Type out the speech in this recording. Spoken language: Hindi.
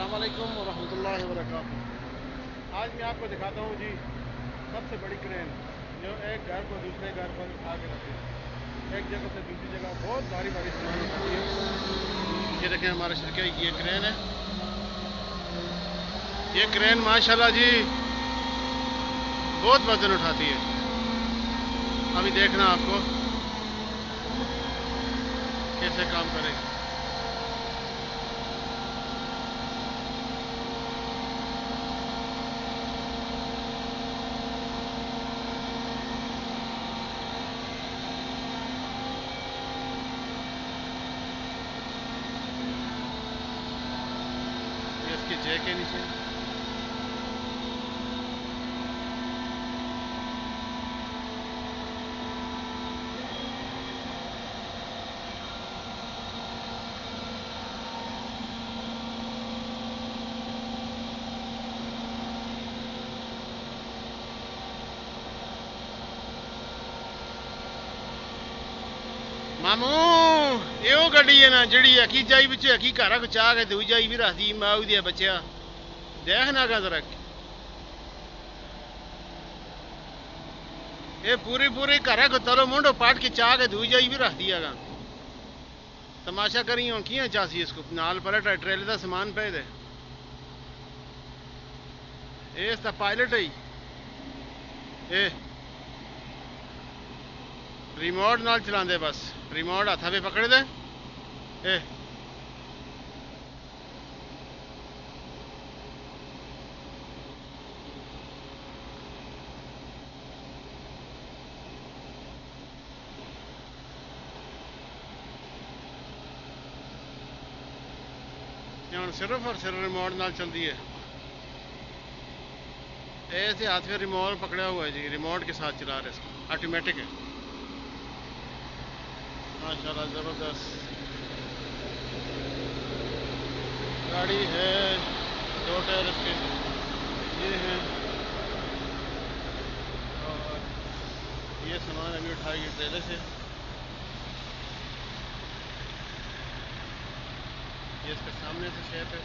अस्सलाम वालेकुम वरहमतुल्लाहि वबरकातुहू। आज मैं आपको दिखाता हूँ जी सबसे बड़ी क्रेन जो एक घर को दूसरे घर पर उठा के रखती है, एक जगह से दूसरी जगह बहुत भारी भारी सामान उठाती है। ये देखें हमारे शरके की ये क्रेन है। ये क्रेन माशाल्लाह जी बहुत वजन उठाती है। अभी देखना आपको कैसे काम करेगी। इसके जय के नीचे मामू यो गड्डी है ना जी अखी जाई बिच अखी घर को चाह के दूई जाई भी रखती माऊ दिया बच्चा देखना का जरा ये पूरी पूरी घर को तलो मुंडो पाट के चाह के दूई जाई भी रखती है। तमाशा करी हूँ किया चासी इसको नाल पर ट्रेले का समान पे दे इसका पायलट है ए रिमोट नाल चलाते बस रिमोट हाथा पे पकड़ दे ए सिर्फ और सिर्फ रिमोट नाल चलती है। ऐसे हाथ में रिमोट पकड़ा हुआ है जी, रिमोट के साथ चला रहे इसको, ऑटोमेटिक है माशाल्लाह ज़बरदस्त गाड़ी है। दो टायर इसके ये हैं और ये सामान अभी उठाएगी ट्रेलर से। ये इसके सामने से शेप है।